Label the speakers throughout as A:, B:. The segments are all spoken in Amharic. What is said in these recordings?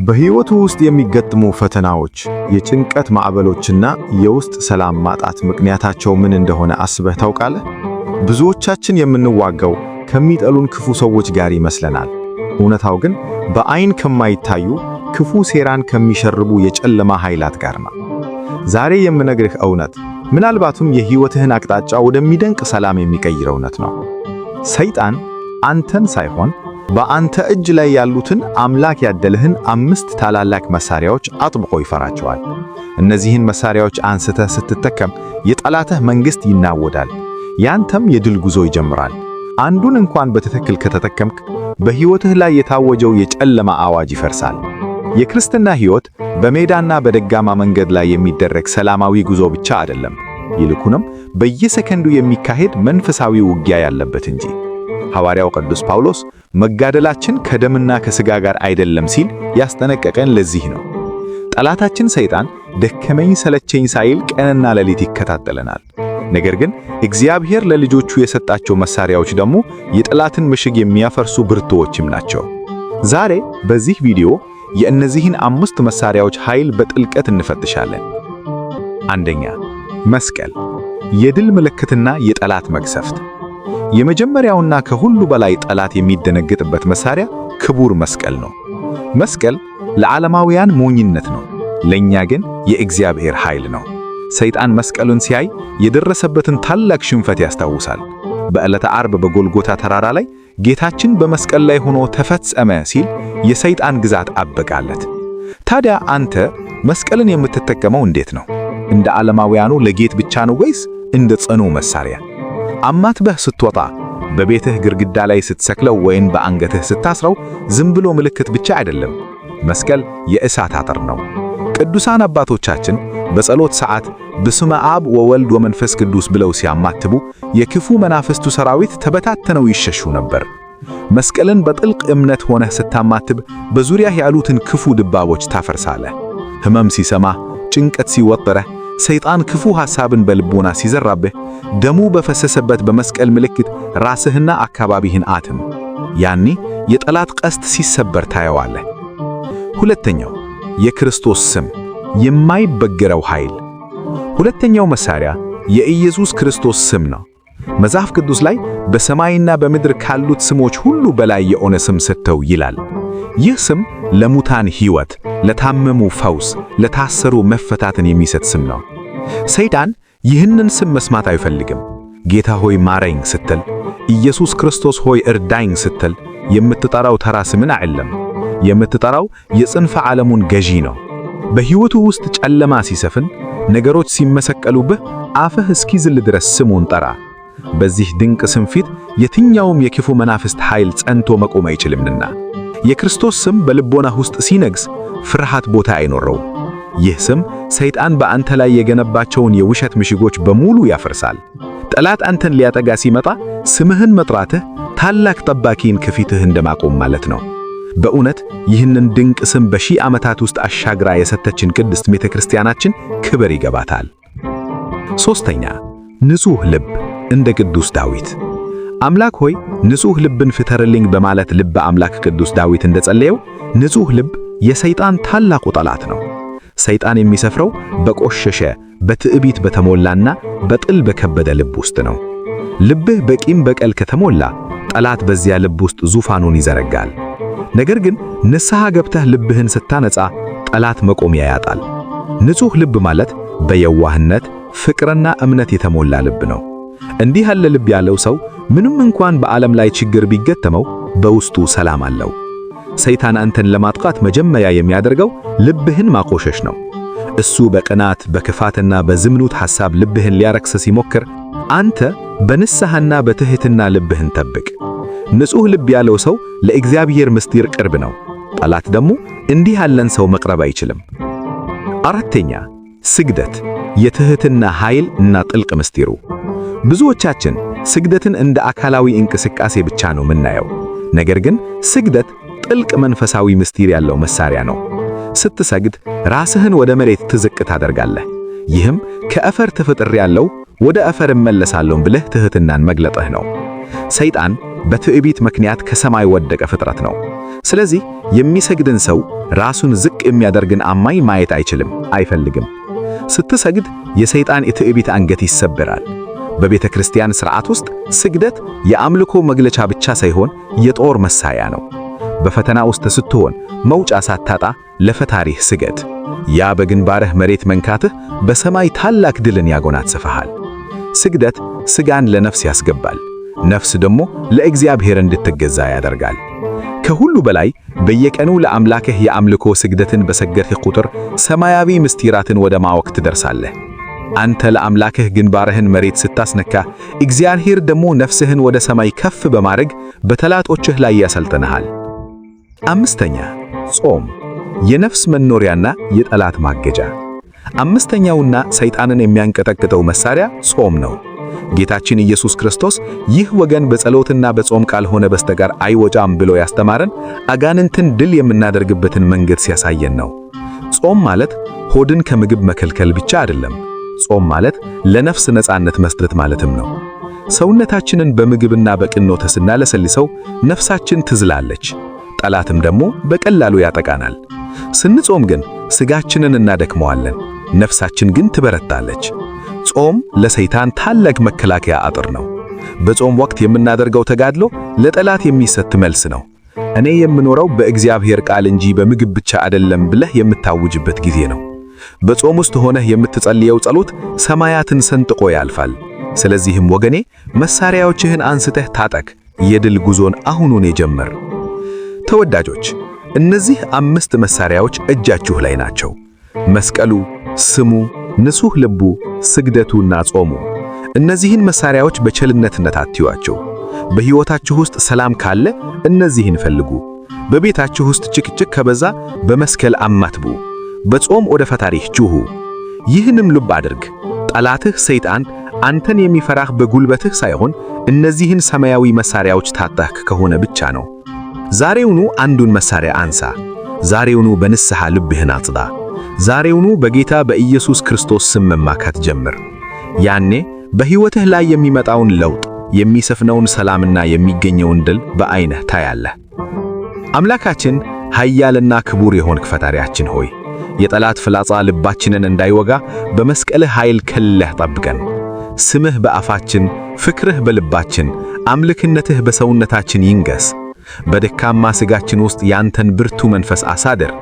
A: በሕይወቱ ውስጥ የሚገጥሙ ፈተናዎች፣ የጭንቀት ማዕበሎችና የውስጥ ሰላም ማጣት ምክንያታቸው ምን እንደሆነ አስበህ ታውቃለህ? ብዙዎቻችን የምንዋጋው ከሚጠሉን ክፉ ሰዎች ጋር ይመስለናል። እውነታው ግን በአይን ከማይታዩ ክፉ ሴራን ከሚሸርቡ የጨለማ ኃይላት ጋር ነው። ዛሬ የምነግርህ እውነት ምናልባትም የሕይወትህን አቅጣጫ ወደሚደንቅ ሰላም የሚቀይር እውነት ነው። ሰይጣን አንተን ሳይሆን በአንተ እጅ ላይ ያሉትን አምላክ ያደለህን 5 ታላላቅ መሳሪያዎች አጥብቆ ይፈራቸዋል። እነዚህን መሳሪያዎች አንስተህ ስትጠቀም የጠላትህ መንግሥት ይናወዳል፣ ያንተም የድል ጉዞ ይጀምራል። አንዱን እንኳን በትክክል ከተጠቀምክ በሕይወትህ ላይ የታወጀው የጨለማ አዋጅ ይፈርሳል። የክርስትና ሕይወት በሜዳና በደጋማ መንገድ ላይ የሚደረግ ሰላማዊ ጉዞ ብቻ አይደለም፣ ይልቁንም በየሰከንዱ የሚካሄድ መንፈሳዊ ውጊያ ያለበት እንጂ። ሐዋርያው ቅዱስ ጳውሎስ መጋደላችን ከደምና ከሥጋ ጋር አይደለም ሲል ያስጠነቀቀን ለዚህ ነው። ጠላታችን ሰይጣን ደከመኝ ሰለቸኝ ሳይል ቀንና ሌሊት ይከታተለናል። ነገር ግን እግዚአብሔር ለልጆቹ የሰጣቸው መሳሪያዎች ደግሞ የጠላትን ምሽግ የሚያፈርሱ ብርቱዎችም ናቸው። ዛሬ በዚህ ቪዲዮ የእነዚህን 5 መሳሪያዎች ኃይል በጥልቀት እንፈትሻለን። አንደኛ፣ መስቀል፣ የድል ምልክትና የጠላት መቅሰፍት። የመጀመሪያውና ከሁሉ በላይ ጠላት የሚደነግጥበት መሳሪያ ክቡር መስቀል ነው። መስቀል ለዓለማውያን ሞኝነት ነው፣ ለእኛ ግን የእግዚአብሔር ኃይል ነው። ሰይጣን መስቀሉን ሲያይ የደረሰበትን ታላቅ ሽንፈት ያስታውሳል። በዕለተ ዓርብ በጎልጎታ ተራራ ላይ ጌታችን በመስቀል ላይ ሆኖ ተፈጸመ ሲል የሰይጣን ግዛት አበቃለት። ታዲያ አንተ መስቀልን የምትጠቀመው እንዴት ነው? እንደ ዓለማውያኑ ለጌጥ ብቻ ነው ወይስ እንደ ጽኑ መሳሪያ? አማትበህ ስትወጣ፣ በቤትህ ግድግዳ ላይ ስትሰቅለው ወይም በአንገትህ ስታስረው ዝም ብሎ ምልክት ብቻ አይደለም። መስቀል የእሳት አጥር ነው። ቅዱሳን አባቶቻችን በጸሎት ሰዓት በስመ አብ ወወልድ ወመንፈስ ቅዱስ ብለው ሲያማትቡ የክፉ መናፍስቱ ሰራዊት ተበታተነው ይሸሹ ነበር። መስቀልን በጥልቅ እምነት ሆነህ ስታማትብ በዙሪያህ ያሉትን ክፉ ድባቦች ታፈርሳለህ። ሕመም ሲሰማህ፣ ጭንቀት ሲወጥረህ፣ ሰይጣን ክፉ ሐሳብን በልቦና ሲዘራብህ ደሙ በፈሰሰበት በመስቀል ምልክት ራስህና አካባቢህን አትም። ያኔ የጠላት ቀስት ሲሰበር ታየዋለህ። ሁለተኛው፣ የክርስቶስ ስም፣ የማይበገረው ኃይል። ሁለተኛው መሳሪያ የኢየሱስ ክርስቶስ ስም ነው። መጽሐፍ ቅዱስ ላይ በሰማይና በምድር ካሉት ስሞች ሁሉ በላይ የሆነ ስም ሰጥተው ይላል። ይህ ስም ለሙታን ሕይወት፣ ለታመሙ ፈውስ፣ ለታሰሩ መፈታትን የሚሰጥ ስም ነው። ሰይጣን ይህንን ስም መስማት አይፈልግም። ጌታ ሆይ ማረኝ ስትል፣ ኢየሱስ ክርስቶስ ሆይ እርዳኝ ስትል የምትጠራው ተራ ስምን አይደለም። የምትጠራው የጽንፈ ዓለሙን ገዢ ነው። በሕይወቱ ውስጥ ጨለማ ሲሰፍን፣ ነገሮች ሲመሰቀሉብህ አፍህ እስኪዝል ድረስ ስሙን ጠራ። በዚህ ድንቅ ስም ፊት የትኛውም የክፉ መናፍስት ኃይል ጸንቶ መቆም አይችልምና። የክርስቶስ ስም በልቦናህ ውስጥ ሲነግስ ፍርሃት ቦታ አይኖረውም። ይህ ስም ሰይጣን በአንተ ላይ የገነባቸውን የውሸት ምሽጎች በሙሉ ያፈርሳል። ጠላት አንተን ሊያጠጋ ሲመጣ ስምህን መጥራትህ ታላቅ ጠባቂን ከፊትህ እንደማቆም ማለት ነው። በእውነት ይህንን ድንቅ ስም በሺህ ዓመታት ውስጥ አሻግራ የሰጠችን ቅድስት ቤተ ክርስቲያናችን ክብር ይገባታል። ሦስተኛ፣ ንጹሕ ልብ፣ እንደ ቅዱስ ዳዊት። አምላክ ሆይ ንጹሕ ልብን ፍጠርልኝ በማለት ልበ አምላክ ቅዱስ ዳዊት እንደጸለየው ንጹሕ ልብ የሰይጣን ታላቁ ጠላት ነው። ሰይጣን የሚሰፍረው በቆሸሸ በትዕቢት በተሞላና በጥል በከበደ ልብ ውስጥ ነው። ልብህ በቂም በቀል ከተሞላ ጠላት በዚያ ልብ ውስጥ ዙፋኑን ይዘረጋል። ነገር ግን ንስሐ ገብተህ ልብህን ስታነጻ ጠላት መቆሚያ ያጣል። ንጹሕ ልብ ማለት በየዋህነት ፍቅርና እምነት የተሞላ ልብ ነው። እንዲህ ያለ ልብ ያለው ሰው ምንም እንኳን በዓለም ላይ ችግር ቢገጠመው በውስጡ ሰላም አለው። ሰይጣን አንተን ለማጥቃት መጀመሪያ የሚያደርገው ልብህን ማቆሸሽ ነው። እሱ በቅናት በክፋትና በዝምኑት ሐሳብ ልብህን ሊያረክስ ሲሞክር፣ አንተ በንስሐና በትሕትና ልብህን ጠብቅ። ንጹሕ ልብ ያለው ሰው ለእግዚአብሔር ምስጢር ቅርብ ነው። ጠላት ደግሞ እንዲህ ያለን ሰው መቅረብ አይችልም። አራተኛ፣ ስግደት፣ የትሕትና ኃይል እና ጥልቅ ምስጢሩ። ብዙዎቻችን ስግደትን እንደ አካላዊ እንቅስቃሴ ብቻ ነው የምናየው። ነገር ግን ስግደት ጥልቅ መንፈሳዊ ምስጢር ያለው መሳሪያ ነው። ስትሰግድ ራስህን ወደ መሬት ትዝቅ ታደርጋለህ። ይህም ከአፈር ተፈጥሬያለሁ ወደ አፈር እመለሳለሁ ብለህ ትሕትናን መግለጥህ ነው። ሰይጣን በትዕቢት ምክንያት ከሰማይ ወደቀ ፍጥረት ነው።
B: ስለዚህ የሚሰግድን ሰው ራሱን ዝቅ የሚያደርግን አማኝ ማየት አይፈልግም። ስትሰግድ የሰይጣን የትዕቢት አንገት ይሰበራል። በቤተ ክርስቲያን ሥርዓት ውስጥ ስግደት የአምልኮ መግለጫ ብቻ ሳይሆን የጦር መሳሪያ ነው። በፈተና ውስጥ ስትሆን መውጫ ሳታጣ ለፈጣሪህ ስገድ። ያ በግንባርህ መሬት መንካትህ በሰማይ ታላቅ ድልን ያጎናጽፍሃል። ስግደት ሥጋን ለነፍስ ያስገባል፣ ነፍስ ደግሞ ለእግዚአብሔር እንድትገዛ ያደርጋል። ከሁሉ በላይ በየቀኑ ለአምላክህ የአምልኮ ስግደትን በሰገድህ ቁጥር ሰማያዊ ምስጢራትን ወደ ማወቅ ትደርሳለህ። አንተ ለአምላክህ ግንባርህን መሬት ስታስነካ፣ እግዚአብሔር ደግሞ ነፍስህን ወደ ሰማይ ከፍ በማድረግ በጠላቶችህ ላይ ያሰልጥንሃል። አምስተኛ ጾም፣ የነፍስ መኖሪያና የጠላት ማገጃ። አምስተኛውና ሰይጣንን የሚያንቀጠቅጠው መሳሪያ ጾም ነው። ጌታችን ኢየሱስ ክርስቶስ ይህ ወገን በጸሎትና በጾም ካልሆነ በስተቀር አይወጣም ብሎ ያስተማረን አጋንንትን ድል የምናደርግበትን መንገድ ሲያሳየን ነው። ጾም ማለት ሆድን ከምግብ መከልከል ብቻ አይደለም። ጾም ማለት ለነፍስ ነፃነት መስጠት ማለትም ነው። ሰውነታችንን በምግብና በቅኖት ስናለሰልሰው ነፍሳችን ትዝላለች፣ ጠላትም ደግሞ በቀላሉ ያጠቃናል። ስንጾም ግን ሥጋችንን እናደክመዋለን፣ ነፍሳችን ግን ትበረታለች። ጾም ለሰይጣን ታላቅ መከላከያ አጥር ነው። በጾም ወቅት የምናደርገው ተጋድሎ ለጠላት የሚሰጥ መልስ ነው። እኔ የምኖረው በእግዚአብሔር ቃል እንጂ በምግብ ብቻ አይደለም ብለህ የምታውጅበት ጊዜ ነው። በጾም ውስጥ ሆነህ የምትጸልየው ጸሎት ሰማያትን ሰንጥቆ ያልፋል። ስለዚህም ወገኔ መሳሪያዎችህን አንስተህ ታጠቅ፣ የድል ጉዞን አሁኑን የጀምር። ተወዳጆች፣ እነዚህ 5 መሳሪያዎች እጃችሁ ላይ ናቸው። መስቀሉ፣ ስሙ፣ ንጹሕ ልቡ፣ ስግደቱና ጾሙ። እነዚህን መሳሪያዎች በቸልነትነት አትዩአቸው። በሕይወታችሁ ውስጥ ሰላም ካለ እነዚህን ፈልጉ። በቤታችሁ ውስጥ ጭቅጭቅ ከበዛ በመስቀል አማትቡ። በጾም ወደ ፈጣሪህ ጩኹ። ይህንም ልብ አድርግ፣ ጠላትህ ሰይጣን አንተን የሚፈራህ በጉልበትህ ሳይሆን እነዚህን ሰማያዊ መሳሪያዎች ታጠቅክ ከሆነ ብቻ ነው። ዛሬውኑ አንዱን መሳሪያ አንሳ። ዛሬውኑ በንስሐ ልብህን አጽዳ። ዛሬውኑ በጌታ በኢየሱስ ክርስቶስ ስም መማካት ጀምር። ያኔ በሕይወትህ ላይ የሚመጣውን ለውጥ፣ የሚሰፍነውን ሰላምና የሚገኘውን ድል በዐይንህ ታያለህ። አምላካችን ኃያልና ክቡር የሆንክ ፈጣሪያችን ሆይ የጠላት ፍላጻ ልባችንን እንዳይወጋ በመስቀልህ ኃይል ከለህ ጠብቀን። ስምህ በአፋችን፣ ፍቅርህ በልባችን፣ አምልክነትህ በሰውነታችን ይንገስ። በደካማ ሥጋችን ውስጥ ያንተን ብርቱ መንፈስ አሳድር።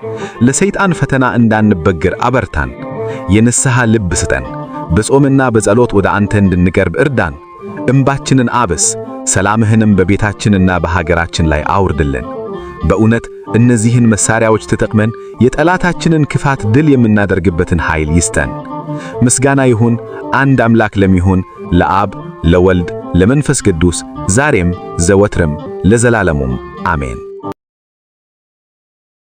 B: ለሰይጣን ፈተና እንዳንበግር አበርታን። የንስሐ ልብ ስጠን። በጾምና በጸሎት ወደ አንተ እንድንቀርብ እርዳን። እንባችንን አብስ፣ ሰላምህንም በቤታችንና በሀገራችን ላይ አውርድልን። በእውነት እነዚህን መሳሪያዎች ተጠቅመን የጠላታችንን ክፋት ድል የምናደርግበትን ኃይል ይስጠን። ምስጋና ይሁን አንድ አምላክ ለሚሆን ለአብ ለወልድ ለመንፈስ ቅዱስ ዛሬም ዘወትርም ለዘላለሙም አሜን።